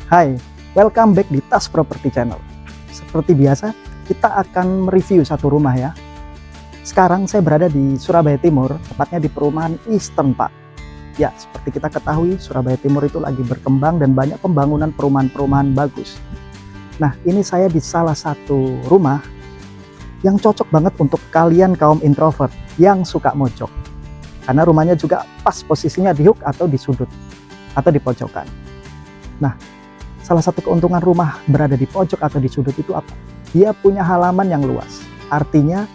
Hai, welcome back di Tas Property Channel. Seperti biasa, kita akan mereview satu rumah ya. Sekarang saya berada di Surabaya Timur, tepatnya di perumahan Eastern Park. Ya, seperti kita ketahui, Surabaya Timur itu lagi berkembang dan banyak pembangunan perumahan-perumahan bagus. Nah, ini saya di salah satu rumah yang cocok banget untuk kalian kaum introvert yang suka mojok. Karena rumahnya juga pas posisinya di hook atau di sudut atau di pojokan. Nah, salah satu keuntungan rumah berada di pojok atau di sudut itu apa? Dia punya halaman yang luas. Artinya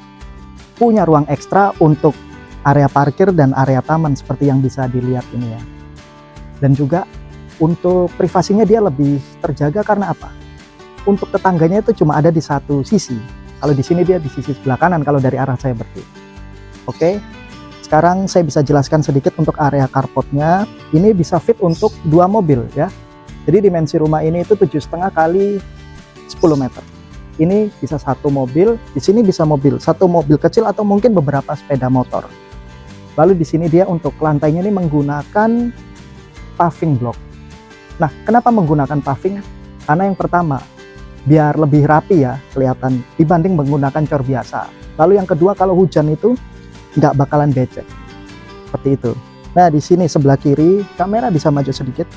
punya ruang ekstra untuk area parkir dan area taman seperti yang bisa dilihat ini ya. Dan juga untuk privasinya dia lebih terjaga karena apa? Untuk tetangganya itu cuma ada di satu sisi. Kalau di sini dia di sisi sebelah kanan kalau dari arah saya berdiri. Oke. Sekarang saya bisa jelaskan sedikit untuk area carportnya. Ini bisa fit untuk 2 mobil ya. Jadi dimensi rumah ini itu 7,5 kali 10 meter. Ini bisa satu mobil, di sini bisa satu mobil kecil atau mungkin beberapa sepeda motor. Lalu di sini dia untuk lantainya ini menggunakan paving block. Nah, kenapa menggunakan paving? Karena yang pertama, biar lebih rapi ya kelihatan dibanding menggunakan cor biasa. Lalu yang kedua, kalau hujan itu nggak bakalan becek. Seperti itu. Nah, di sini sebelah kiri, kamera bisa maju sedikit.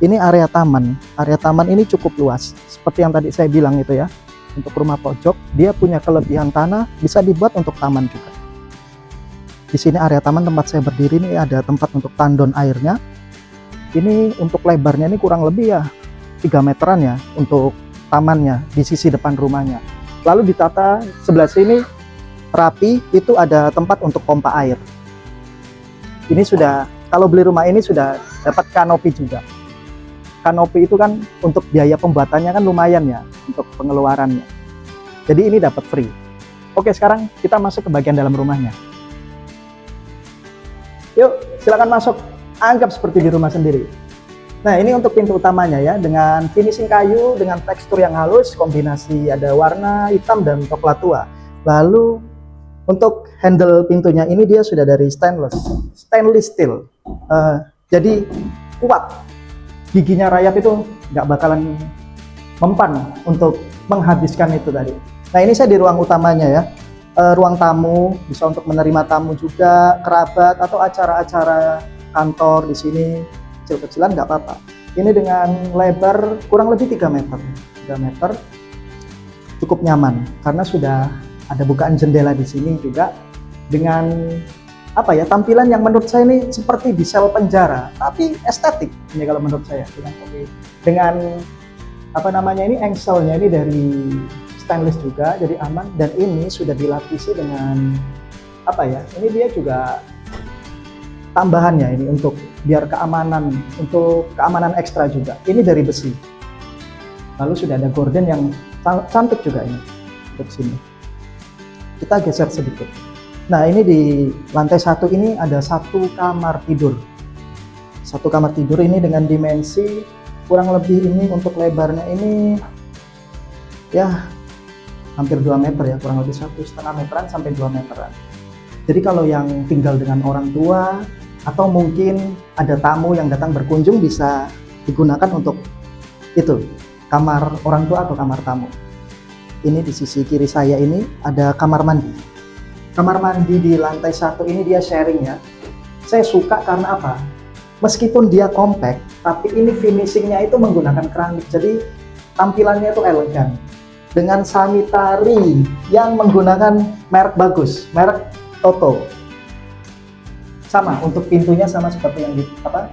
Ini area taman. Area taman ini cukup luas. Seperti yang tadi saya bilang itu ya. Untuk rumah pojok, dia punya kelebihan tanah, bisa dibuat untuk taman juga. Di sini area taman tempat saya berdiri ini ada tempat untuk tandon airnya. Ini untuk lebarnya ini kurang lebih ya 3 meteran ya untuk tamannya di sisi depan rumahnya. Lalu ditata sebelah sini rapi, itu ada tempat untuk pompa air. Ini sudah, kalau beli rumah ini sudah dapat kanopi juga. Kanopi itu kan untuk biaya pembuatannya kan lumayan ya untuk pengeluarannya. Jadi ini dapat free. Oke, sekarang kita masuk ke bagian dalam rumahnya. Yuk, silakan masuk. Anggap seperti di rumah sendiri. Nah, ini untuk pintu utamanya ya, dengan finishing kayu, dengan tekstur yang halus, kombinasi ada warna hitam dan coklat tua. Lalu untuk handle pintunya ini dia sudah dari stainless steel. Jadi kuat. Giginya rayap itu nggak bakalan mempan untuk menghabiskan itu tadi. Nah, ini saya di ruang utamanya ya. Ruang tamu, bisa untuk menerima tamu juga, kerabat atau acara-acara kantor di sini kecil-kecilan nggak apa-apa. Ini dengan lebar kurang lebih 3 meter. 3 meter cukup nyaman karena sudah ada bukaan jendela di sini juga dengan apa ya, tampilan yang menurut saya ini seperti di sel penjara, tapi estetik ini kalau menurut saya dengan apa namanya ini engselnya ini dari stainless juga, jadi aman. Dan ini sudah dilapisi dengan apa ya, ini dia juga tambahannya ini untuk biar keamanan, untuk keamanan ekstra juga. Ini dari besi. Lalu sudah ada gorden yang cantik juga ini untuk sini. Kita geser sedikit. Nah, ini di lantai 1 ini ada 1 kamar tidur. 1 kamar tidur ini dengan dimensi kurang lebih ini untuk lebarnya ini ya hampir 2 meter ya, kurang lebih 1,5 meteran sampai 2 meteran. Jadi kalau yang tinggal dengan orang tua atau mungkin ada tamu yang datang berkunjung bisa digunakan untuk itu, kamar orang tua atau kamar tamu. Ini di sisi kiri saya ini ada kamar mandi. Kamar mandi di lantai 1 ini dia sharing ya. Saya suka karena apa? Meskipun dia compact, tapi ini finishingnya itu menggunakan keramik. Jadi tampilannya itu elegan. Dengan sanitary yang menggunakan merek bagus, merek Toto. Sama untuk pintunya sama seperti yang di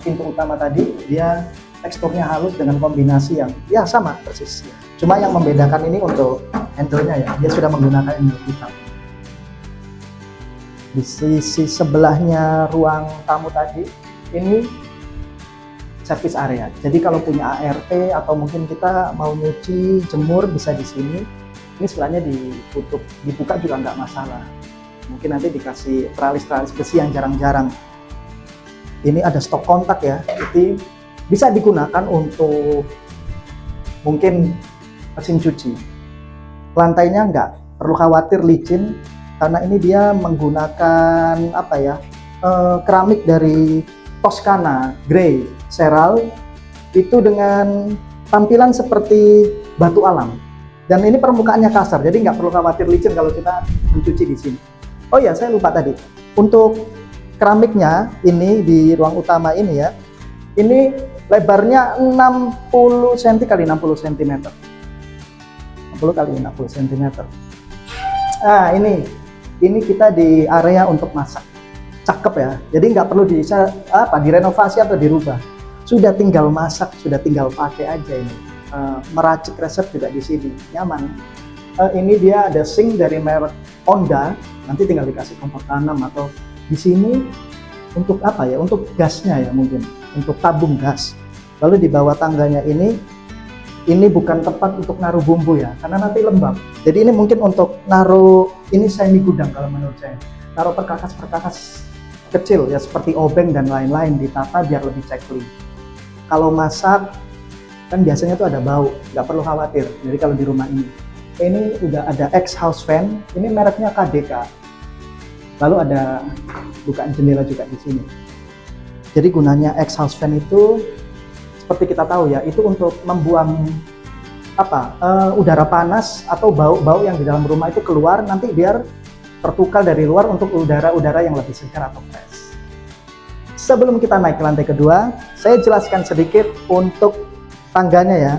pintu utama tadi, dia teksturnya halus dengan kombinasi yang ya sama persis. Cuma yang membedakan ini untuk handle-nya ya, dia sudah menggunakan handle hitam. Di sisi sebelahnya ruang tamu tadi, ini service area. Jadi kalau punya ART atau mungkin kita mau nyuci, jemur bisa di sini. Ini sebelahnya ditutup, dibuka juga nggak masalah. Mungkin nanti dikasih teralis-teralis besi yang jarang-jarang. Ini ada stok kontak ya, jadi bisa digunakan untuk mungkin mesin cuci. Lantainya nggak perlu khawatir licin karena ini dia menggunakan apa ya, keramik dari Toscana Grey Serral itu dengan tampilan seperti batu alam. Dan ini permukaannya kasar, jadi nggak perlu khawatir licin kalau kita mencuci di sini. Oh ya, saya lupa tadi. Untuk keramiknya ini di ruang utama ini ya, ini lebarnya 60 cm kali 60 cm. 60 kali 60 cm. Nah, ini kita di area untuk masak. Cakep ya. Jadi nggak perlu direnovasi atau dirubah. Sudah tinggal masak, sudah tinggal pakai aja ini. Meracik resep juga di sini, nyaman. Ini dia ada sink dari merek Honda, nanti tinggal dikasih kompor tanam atau di sini untuk apa ya? Untuk gasnya ya mungkin, untuk tabung gas. Lalu di bawah tangganya ini bukan tempat untuk naruh bumbu ya, karena nanti lembab. Jadi ini mungkin untuk naruh, ini semi gudang kalau menurut saya. Naruh perkakas-perkakas kecil ya seperti obeng dan lain-lain, ditata biar lebih cekli. Kalau masak kan biasanya tuh ada bau, nggak perlu khawatir. Jadi kalau di rumah ini udah ada exhaust fan, ini mereknya KDK. Lalu ada bukaan jendela juga di sini. Jadi gunanya exhaust fan itu seperti kita tahu ya, itu untuk membuang udara panas atau bau-bau yang di dalam rumah itu keluar, nanti biar tertukar dari luar untuk udara-udara yang lebih segar atau fresh. Sebelum kita naik ke lantai kedua, saya jelaskan sedikit untuk tangganya ya.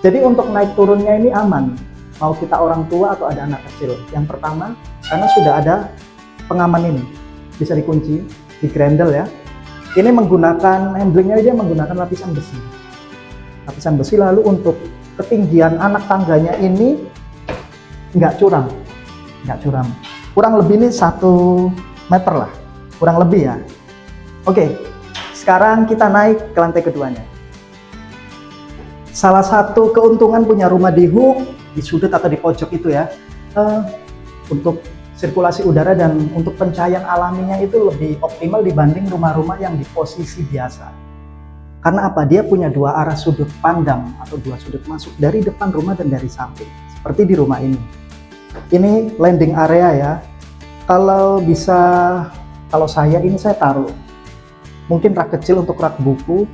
Jadi untuk naik turunnya ini aman, mau kita orang tua atau ada anak kecil. Yang pertama, karena sudah ada pengaman ini, bisa dikunci, di grendel ya. Ini menggunakan handlingnya, dia menggunakan lapisan besi. Lapisan besi. Lalu untuk ketinggian anak tangganya ini nggak curam, kurang lebih ini 1 meter lah, kurang lebih ya. Oke, sekarang kita naik ke lantai keduanya. Salah satu keuntungan punya rumah di hook, di sudut atau di pojok itu ya, untuk sirkulasi udara dan untuk pencahayaan alaminya itu lebih optimal dibanding rumah-rumah yang di posisi biasa. Karena apa? Dia punya 2 arah sudut pandang atau 2 sudut masuk dari depan rumah dan dari samping. Seperti di rumah ini. Ini landing area ya. Kalau saya taruh mungkin rak kecil untuk rak buku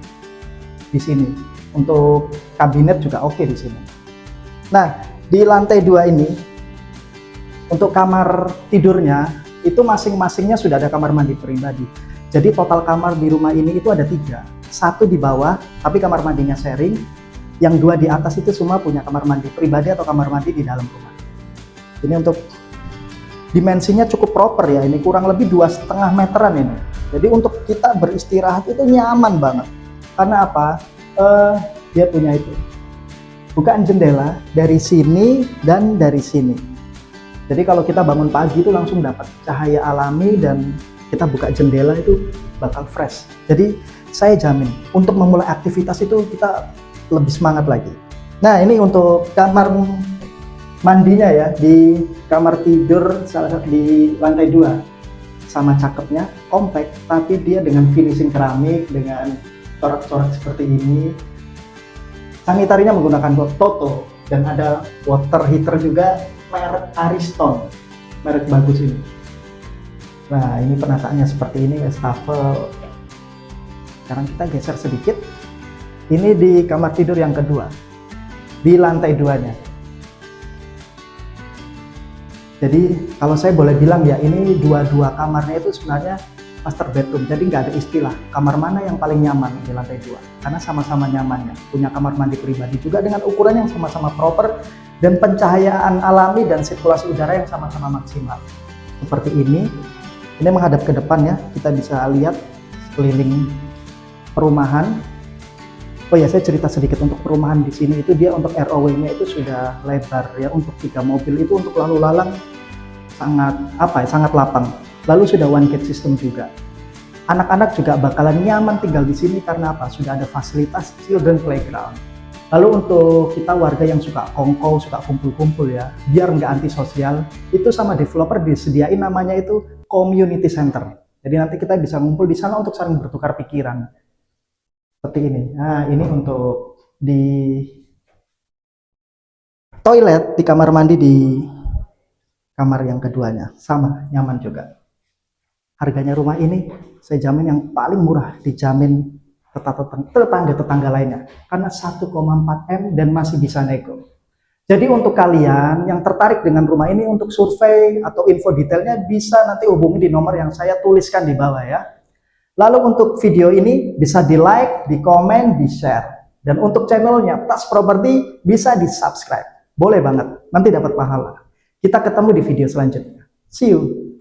di sini. Untuk kabinet juga oke di sini. Nah, di lantai 2 ini untuk kamar tidurnya itu masing-masingnya sudah ada kamar mandi pribadi. Jadi total kamar di rumah ini itu ada 3. 1 di bawah, tapi kamar mandinya sharing. Yang 2 di atas itu semua punya kamar mandi pribadi atau kamar mandi di dalam rumah. Ini untuk dimensinya cukup proper ya. Ini kurang lebih 2,5 meteran ini. Jadi untuk kita beristirahat itu nyaman banget. Karena apa? Dia punya itu. Bukaan jendela dari sini dan dari sini. Jadi kalau kita bangun pagi itu langsung dapat cahaya alami dan kita buka jendela itu bakal fresh. Jadi saya jamin untuk memulai aktivitas itu kita lebih semangat lagi. Nah, ini untuk kamar mandinya ya, di kamar tidur salah satu di lantai 2. Sama cakepnya, compact, tapi dia dengan finishing keramik, dengan corak-corak seperti ini. Sanitarinya menggunakan Toto dan ada water heater juga merek Ariston, merek bagus ini. Nah, ini penataannya seperti ini, wastafel. Sekarang kita geser sedikit. Ini di kamar tidur yang kedua, di lantai 2-nya. Jadi kalau saya boleh bilang ya, ini dua kamarnya itu sebenarnya master bedroom. Jadi nggak ada istilah kamar mana yang paling nyaman di lantai 2, karena sama-sama nyamannya. Punya kamar mandi pribadi juga dengan ukuran yang sama-sama proper dan pencahayaan alami dan sirkulasi udara yang sama-sama maksimal. Seperti ini menghadap ke depan ya, kita bisa lihat sekeliling perumahan. Oh ya, saya cerita sedikit untuk perumahan di sini itu dia untuk ROW-nya itu sudah lebar ya, untuk 3 mobil itu untuk lalu lalang sangat lapang. Lalu sudah one gate system juga. Anak-anak juga bakalan nyaman tinggal di sini karena apa? Sudah ada fasilitas children playground. Lalu untuk kita warga yang suka kongko, suka kumpul-kumpul ya, biar nggak antisosial, itu sama developer disediain namanya itu community center. Jadi nanti kita bisa ngumpul di sana untuk saling bertukar pikiran. Seperti ini. Nah, ini untuk di toilet di kamar mandi di kamar yang keduanya. Sama, nyaman juga. Harganya rumah ini saya jamin yang paling murah, dijamin tetangga-tetangga lainnya karena 1,4 M dan masih bisa nego. Jadi untuk kalian yang tertarik dengan rumah ini untuk survei atau info detailnya bisa nanti hubungi di nomor yang saya tuliskan di bawah ya. Lalu untuk video ini bisa di like, di komen, di share. Dan untuk channelnya Tas Properti bisa di subscribe. Boleh banget, nanti dapat pahala. Kita ketemu di video selanjutnya. See you.